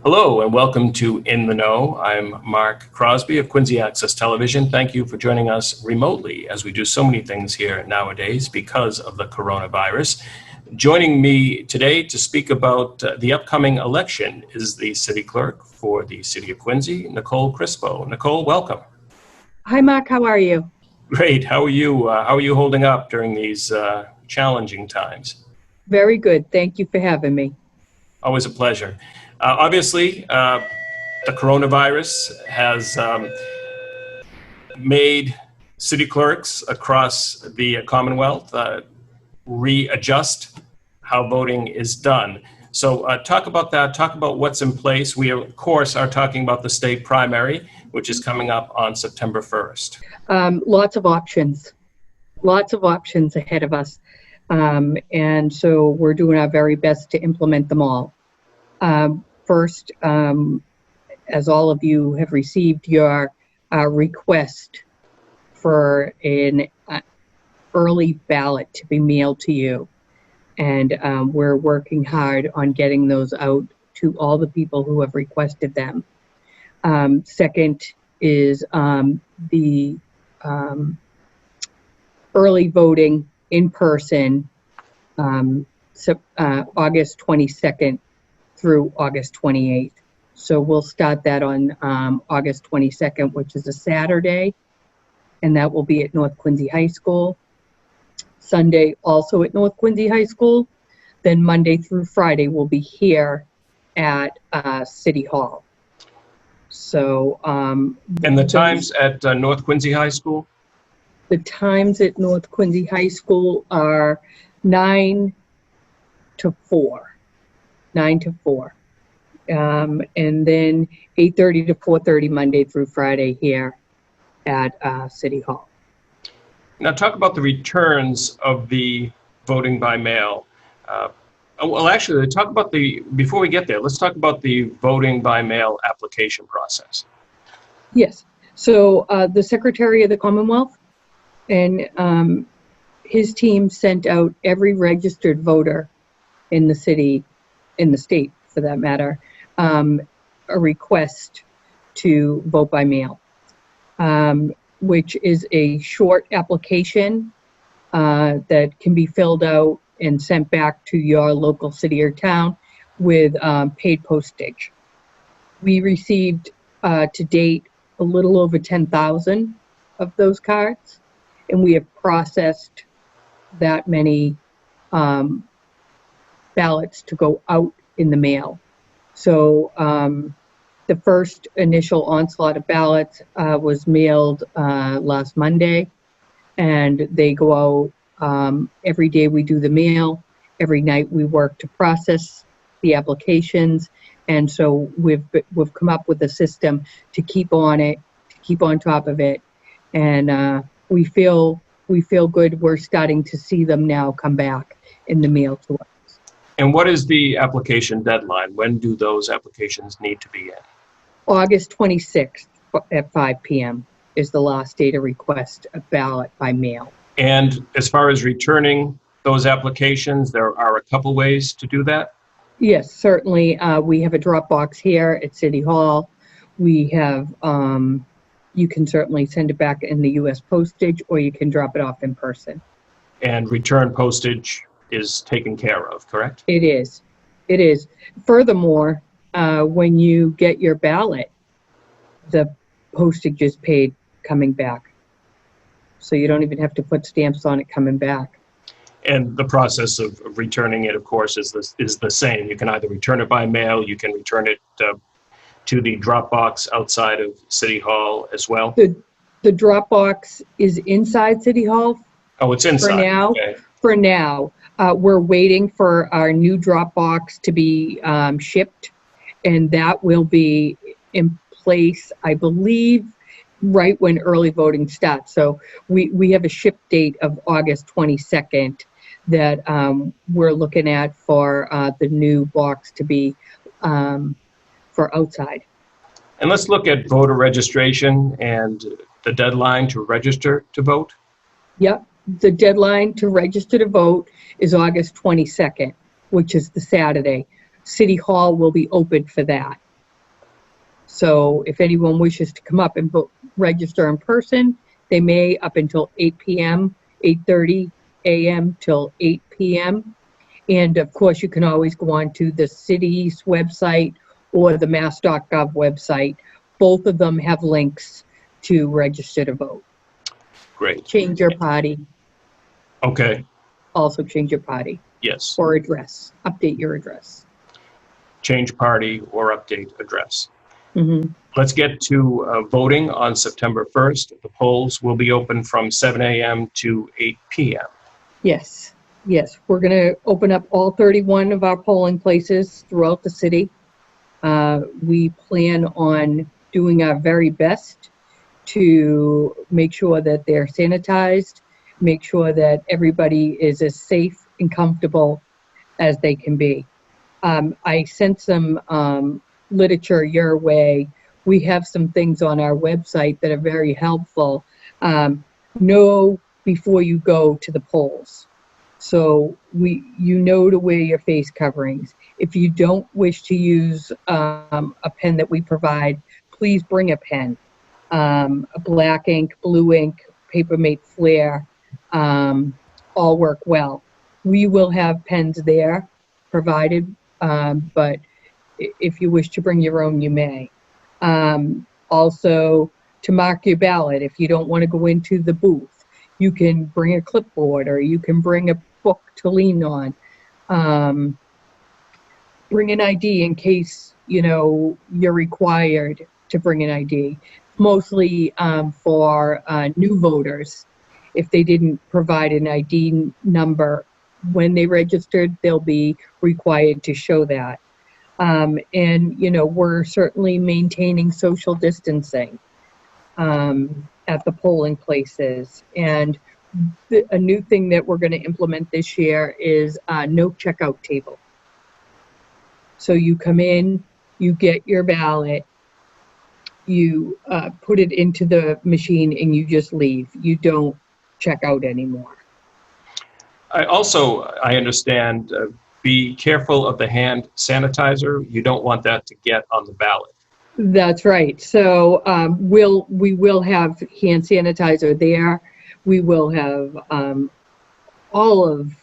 Hello and welcome to In the Know. I'm Mark Crosby of Quincy Access Television. Thank you for joining us remotely as we do so many things here nowadays because of the coronavirus. Joining me today to speak about the upcoming election is the city clerk for the city of Quincy, Nicole Crispo. Nicole, welcome. Hi, Mark. How are you? Great. How are you? How are you holding up during these challenging times? Very good. Thank you for having me. Always a pleasure. Obviously, the coronavirus has made city clerks across the Commonwealth readjust how voting is done. So talk about that, talk about what's in place. We, of course, are talking about the state primary, which is coming up on September 1st. Lots of options ahead of us. And so we're doing our very best to implement them all. First, as all of you have received your request for an early ballot to be mailed to you. And we're working hard on getting those out to all the people who have requested them. Second is the early voting in person, August 22nd through August 28th. So we'll start that on August 22nd, which is a Saturday, and that will be at North Quincy High School. Sunday also at North Quincy High School. Then Monday through Friday will be here at City Hall. So and the times at North Quincy High School? The times at North Quincy High School are 9 to 4. 9 to 4. And then 8:30 to 4:30 Monday through Friday here at City Hall. Now talk about the returns of the voting by mail. Well, actually, talk about before we get there, let's talk about the voting by mail application process. Yes. So the Secretary of the Commonwealth and his team sent out every registered voter in the city, in the state for that matter, a request to vote by mail, which is a short application that can be filled out and sent back to your local city or town with paid postage. We received to date a little over 10,000 of those cards, and we have processed that many ballots to go out in the mail. So the first initial onslaught of ballots was mailed last Monday, and they go out every day. We do the mail. Every night we work to process the applications, and so we've come up with a system to keep on it, to keep on top of it, and we feel good. We're starting to see them now come back in the mail to us. And what is the application deadline? When do those applications need to be in? August 26th at 5 p.m. is the last day to request a ballot by mail. And as far as returning those applications, there are a couple ways to do that? Yes, certainly. We have a drop box here at City Hall. We have, you can certainly send it back in the U.S. postage, or you can drop it off in person. And return postage is taken care of, correct? It is. It is. Furthermore, when you get your ballot, the postage is paid coming back. So you don't even have to put stamps on it coming back. And the process of returning it, of course, is the same. You can either return it by mail, you can return it to the drop box outside of City Hall as well. The drop box is inside City Hall. Oh, it's inside. For now. Okay. For now. We're waiting for our new drop box to be shipped, and that will be in place, I believe, right when early voting starts. So we have a ship date of August 22nd that we're looking at for the new box to be for outside. And let's look at voter registration and the deadline to register to vote. Yep. The deadline to register to vote is August 22nd, which is the Saturday. City Hall will be open for that. So if anyone wishes to come up and register in person, they may up until 8 p.m., 8:30 a.m. till 8 p.m. And of course, you can always go on to the city's website or the mass.gov website. Both of them have links to register to vote. Great. Change your party. Okay. Also change your party Yes. or address. Update your address. Change party or update address. Mm-hmm. Let's get to voting on September 1st. The polls will be open from 7 a.m. to 8 p.m. Yes. Yes. We're going to open up all 31 of our polling places throughout the city. We plan on doing our very best to make sure that they're sanitized, make sure that everybody is as safe and comfortable as they can be. I sent some literature your way. We have some things on our website that are very helpful. Know before you go to the polls. So you know to wear your face coverings. If you don't wish to use a pen that we provide, please bring a pen. A black ink, blue ink, Papermate Flair, all work well. We will have pens there provided, but if you wish to bring your own, you may. Also, to mark your ballot, if you don't want to go into the booth, you can bring a clipboard or you can bring a book to lean on. Bring an ID in case, you're required to bring an ID. Mostly for new voters. If they didn't provide an ID number when they registered, they'll be required to show that. And, we're certainly maintaining social distancing at the polling places. And a new thing that we're going to implement this year is no checkout table. So you come in, you get your ballot, you put it into the machine and you just leave. You don't check out anymore. I understand, be careful of the hand sanitizer. You don't want that to get on the ballot. That's right. So we will have hand sanitizer there. We will have all of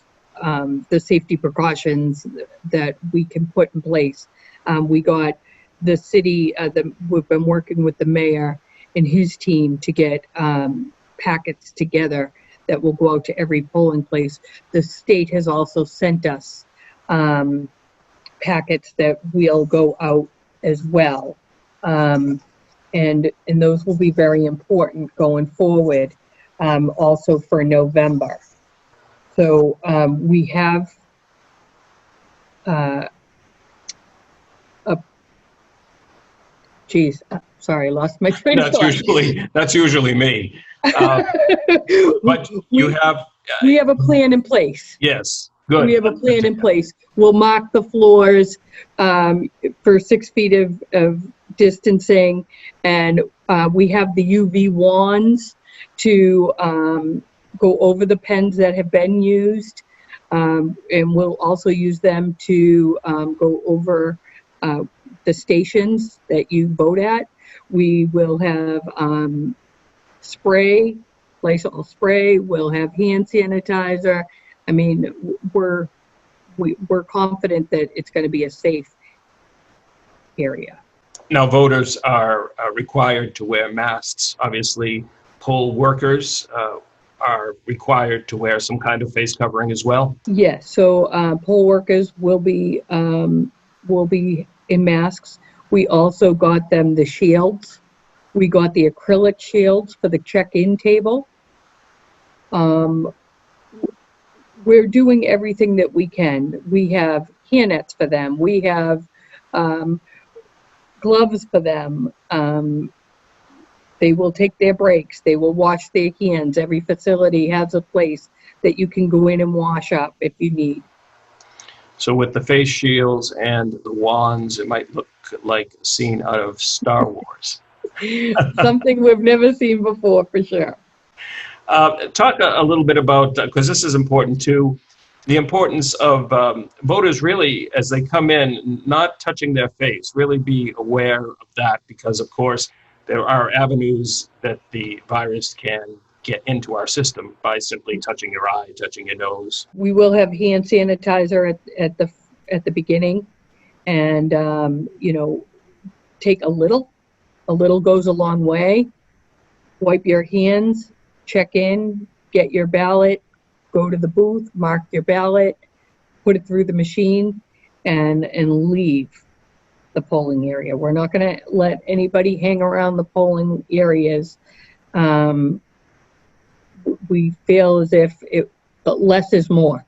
the safety precautions that we can put in place. We got the city, we've been working with the mayor and his team to get packets together that will go out to every polling place. The state has also sent us packets that will go out as well. And those will be very important going forward, also for November. So we have sorry, lost my train of thought. That's usually me. But we have a plan in place. Yes, good. We have a plan in place. We'll mark the floors for 6 feet of distancing, and we have the UV wands to go over the pens that have been used, and we'll also use them to go over the stations that you vote at. We will have spray, Lysol spray. We'll have hand sanitizer. I mean, we're confident that it's going to be a safe area. Now, voters are required to wear masks. Obviously, poll workers are required to wear some kind of face covering as well. Yes. So poll workers will be in masks. We also got them the shields. We got the acrylic shields for the check-in table. We're doing everything that we can. We have hairnets for them. We have gloves for them. They will take their breaks. They will wash their hands. Every facility has a place that you can go in and wash up if you need. So with the face shields and the wands, it might look like a scene out of Star Wars. Something we've never seen before, for sure. Talk a little bit about, because this is important too, the importance of voters really, as they come in, not touching their face, really be aware of that, because of course there are avenues that the virus can get into our system by simply touching your eye, touching your nose. We will have hand sanitizer at the beginning, and you know, take a little. A little goes a long way. Wipe your hands, check in, get your ballot, go to the booth, mark your ballot, put it through the machine, and leave the polling area. We're not going to let anybody hang around the polling areas. We feel as if less is more.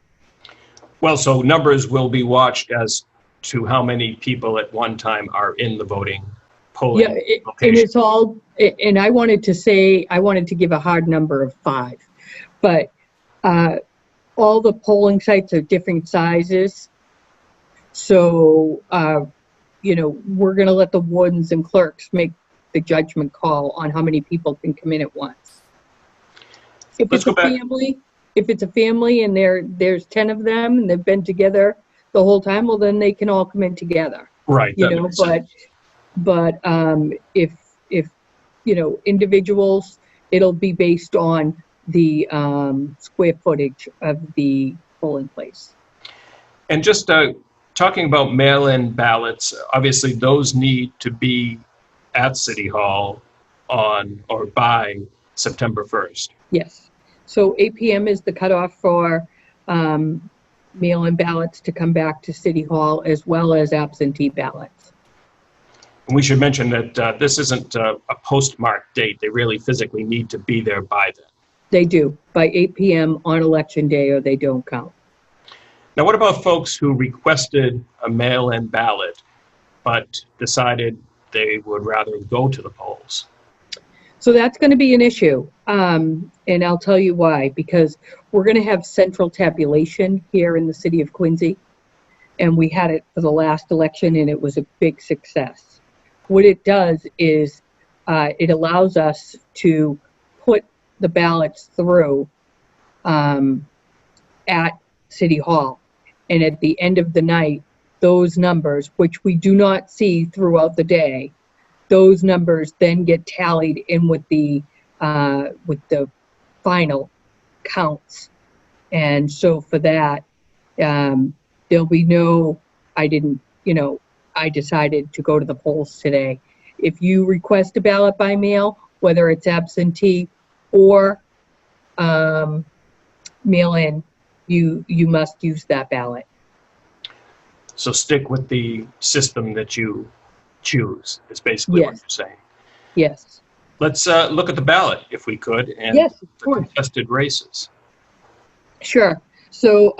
Well, so numbers will be watched as to how many people at one time are in the voting polling and location. it's all, and I wanted to give a hard number of 5, but all the polling sites are different sizes. So, you know, we're going to let the wardens and clerks make the judgment call on how many people can come in at once. If it's a family and there's 10 of them and they've been together the whole time, well, then they can all come in together. Right. You know, but if you know, individuals, it'll be based on the square footage of the polling place. And just talking about mail-in ballots, obviously those need to be at City Hall on or by September 1st. Yes. So 8 p.m. is the cutoff for mail-in ballots to come back to City Hall, as well as absentee ballots. And we should mention that this isn't a postmarked date. They really physically need to be there by then. They do, by 8 p.m. on Election Day, or they don't count. Now, what about folks who requested a mail-in ballot but decided they would rather go to the polls? So that's going to be an issue, and I'll tell you why. Because we're going to have central tabulation here in the city of Quincy, and we had it for the last election, and it was a big success. What it does is it allows us to put the ballots through at City Hall, and at the end of the night, those numbers, which we do not see throughout the day, those numbers then get tallied in with the final counts. And so for that, there'll be no, I decided to go to the polls today. If you request a ballot by mail, whether it's absentee or mail-in, you must use that ballot. So stick with the system that you choose, is basically what you're saying. Yes. Let's look at the ballot, if we could, and yes, of the course. contested races. Sure. So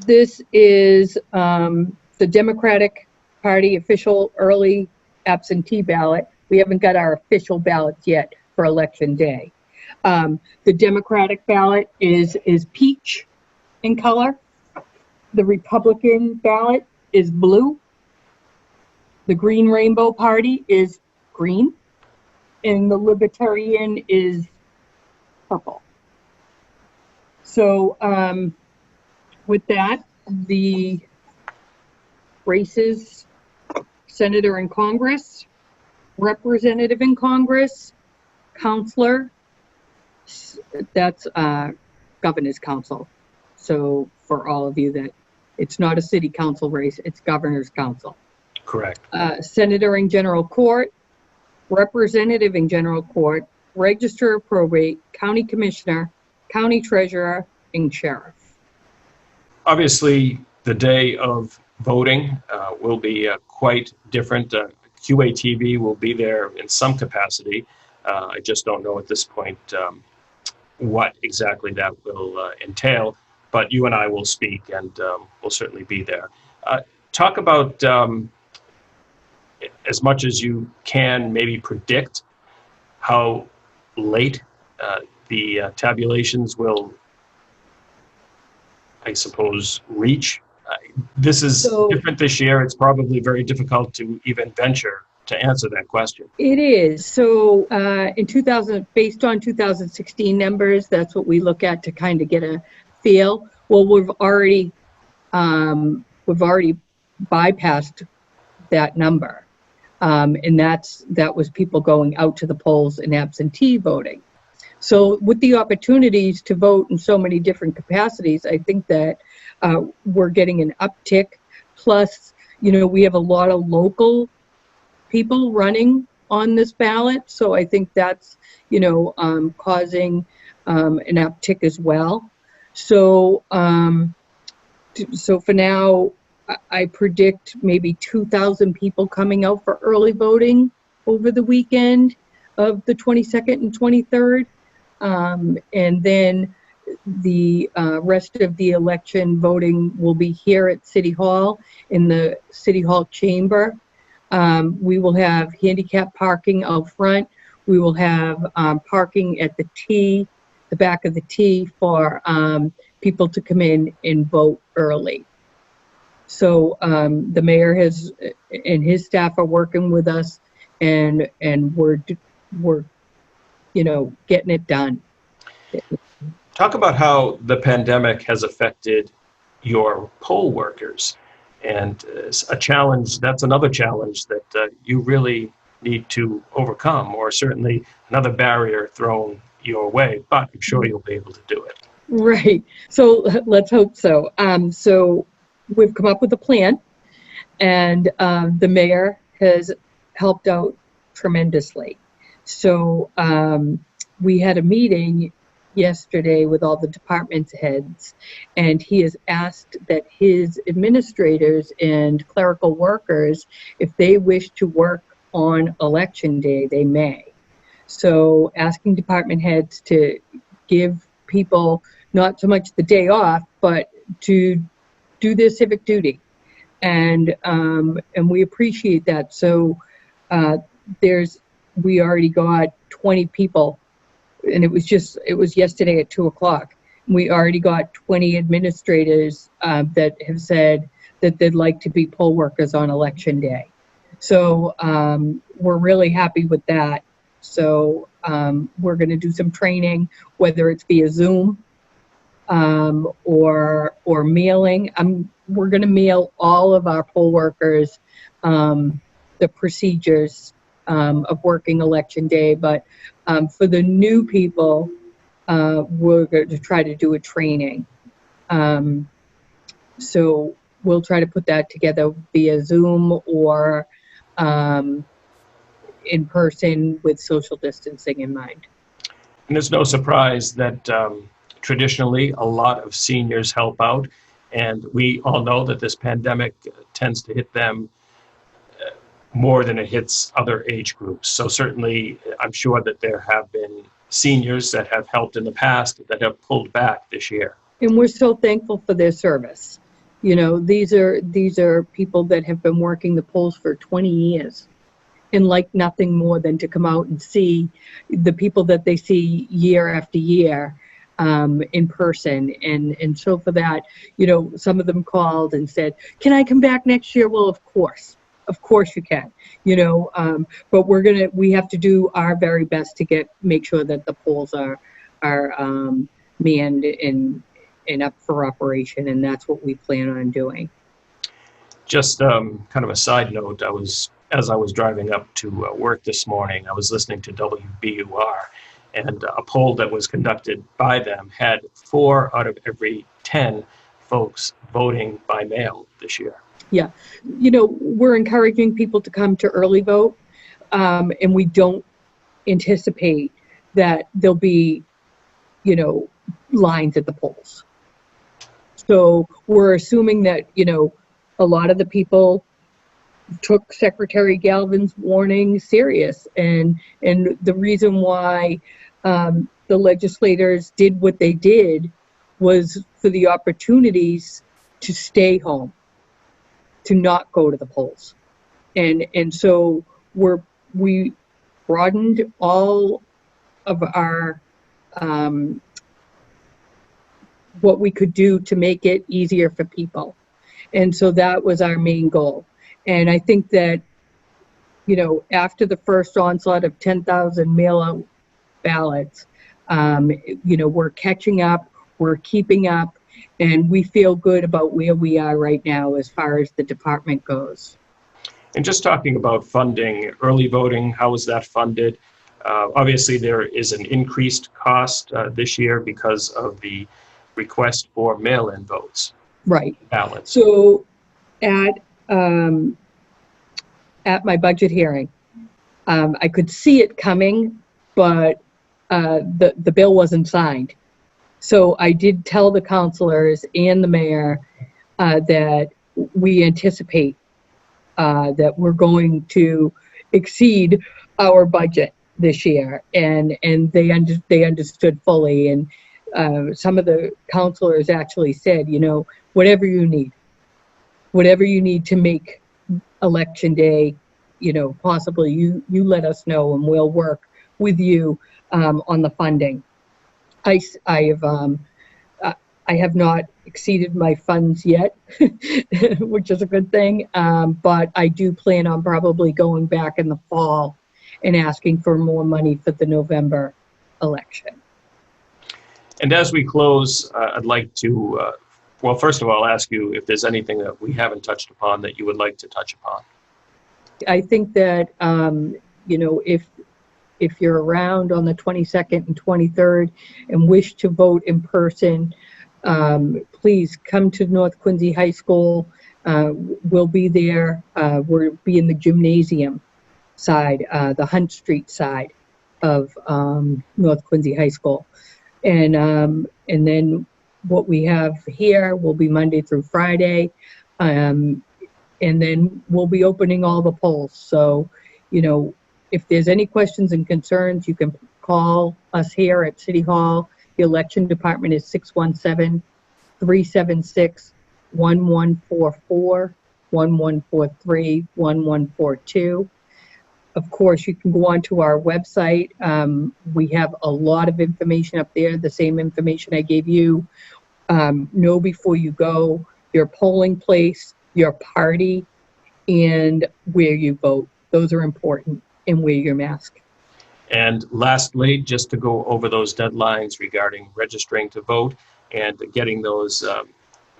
this is the Democratic Party official early absentee ballot. We haven't got our official ballots yet for Election Day. The Democratic ballot is peach in color. The Republican ballot is blue. The Green Rainbow Party is green. And the Libertarian is purple. So with that, the races, senator in Congress, representative in Congress, counselor, that's governor's council. So for all of you that it's not a city council race, it's governor's council. Correct. Senator in general court, representative in general court, register of probate, county commissioner, county treasurer, and sheriff. Obviously, the day of voting will be quite different. QATV will be there in some capacity. I just don't know at this point what exactly that will entail, but you and I will speak, and we'll certainly be there. Talk about, as much as you can, maybe predict how late the tabulations will, I suppose, reach. This is different this year. It's probably very difficult to even venture to answer that question. It is. So based on 2016 numbers, that's what we look at to kind of get a feel. Well, we've already bypassed that number. And that was people going out to the polls and absentee voting. So with the opportunities to vote in so many different capacities, I think that we're getting an uptick. Plus, we have a lot of local people running on this ballot. So I think that's, causing an uptick as well. So, so for now, I predict maybe 2,000 people coming out for early voting over the weekend of the 22nd and 23rd. And then the rest of the election voting will be here at City Hall in the City Hall chamber. We will have handicap parking out front. We will have parking at the back of the T for people to come in and vote early. So the mayor and his staff are working with us, and we're getting it done. Talk about how the pandemic has affected your poll workers, and a challenge. That's another challenge that you really need to overcome, or certainly another barrier thrown your way. But I'm sure you'll be able to do it. Right. So let's hope so. So we've come up with a plan, and the mayor has helped out tremendously. So we had a meeting yesterday with all the department heads, and he has asked that his administrators and clerical workers, if they wish to work on election day, they may. So asking department heads to give people not so much the day off, but to do their civic duty, and we appreciate that. So we already got 20 people, and it was yesterday at 2:00. We already got 20 administrators that have said that they'd like to be poll workers on election day. So we're really happy with that. So we're going to do some training, whether it's via Zoom or mailing. We're going to mail all of our poll workers the procedures of working election day. But for the new people, we're going to try to do a training. So we'll try to put that together via Zoom or in person with social distancing in mind. And it's no surprise that traditionally a lot of seniors help out, and we all know that this pandemic tends to hit them more than it hits other age groups. So certainly I'm sure that there have been seniors that have helped in the past that have pulled back this year. And we're so thankful for their service. These are people that have been working the polls for 20 years and like nothing more than to come out and see the people that they see year after year in person. And so for that, some of them called and said, can I come back next year? Well, of course you can, but we have to do our very best to make sure that the polls are manned and up for operation. And that's what we plan on doing. Just kind of a side note, as I was driving up to work this morning, I was listening to WBUR, and a poll that was conducted by them had 4 out of every 10 folks voting by mail this year. Yeah. We're encouraging people to come to early vote, and we don't anticipate that there'll be, lines at the polls. So we're assuming that, a lot of the people took Secretary Galvin's warning serious, and the reason why the legislators did what they did was for the opportunities to stay home, to not go to the polls, and so we broadened all of our what we could do to make it easier for people, and so that was our main goal. And I think that, after the first onslaught of 10,000 mail-out ballots, we're catching up, we're keeping up, And we feel good about where we are right now as far as the department goes. And just talking about funding, early voting, how is that funded? Obviously, there is an increased cost this year because of the request for mail-in votes, Right. ballots. So at my budget hearing, I could see it coming, but the bill wasn't signed. So I did tell the counselors and the mayor that we anticipate that we're going to exceed our budget this year, and they understood fully. And some of the counselors actually said, you know, whatever you need to make election day, you know, possibly you let us know, and we'll work with you on the funding. I have not exceeded my funds yet, which is a good thing. But I do plan on probably going back in the fall and asking for more money for the November election. And as we close, I'd like to, well, first of all, ask you if there's anything that we haven't touched upon that you would like to touch upon. I think that, you know, if you're around on the 22nd and 23rd and wish to vote in person, please come to North Quincy High School. We'll be there. We'll be in the gymnasium side, the Hunt Street side of North Quincy High School. And then what we have here will be Monday through Friday. And then we'll be opening all the polls. So, you know, if there's any questions and concerns, you can call us here at City Hall. The election department is 617-376-1144, 1143, 1142. Of course, you can go onto our website. We have a lot of information up there, the same information I gave you. Know before you go, your polling place, your party, and where you vote. Those are important, and wear your mask. And lastly, just to go over those deadlines regarding registering to vote and getting those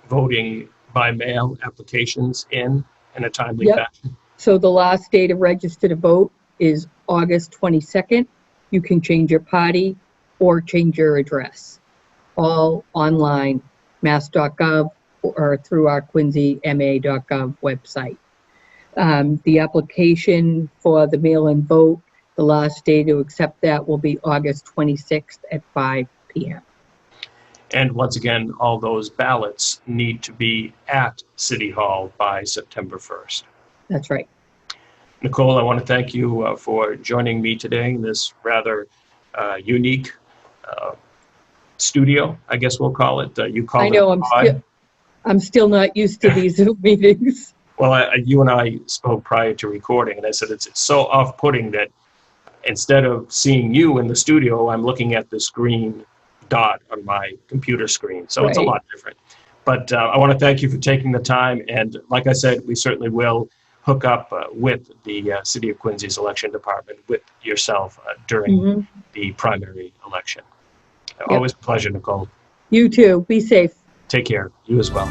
voting by mail applications in a timely fashion. So the last day to register to vote is August 22nd. You can change your party or change your address. All online, mass.gov or through our quincyma.gov website. The application for the mail-in vote, the last day to accept that will be August 26th at 5 p.m. And once again, all those ballots need to be at City Hall by September 1st. That's right. Nicole, I want to thank you for joining me today in this rather unique studio, I guess we'll call it. You called I know, it I'm still not used to these Zoom meetings. Well, you and I spoke prior to recording, and I said it's so off-putting that instead of seeing you in the studio, I'm looking at this green dot on my computer screen. So It's a lot different. But I want to thank you for taking the time. And like I said, we certainly will hook up with the City of Quincy's election department, with yourself during the primary election. Always a pleasure, Nicole. You too. Be safe. Take care. You as well.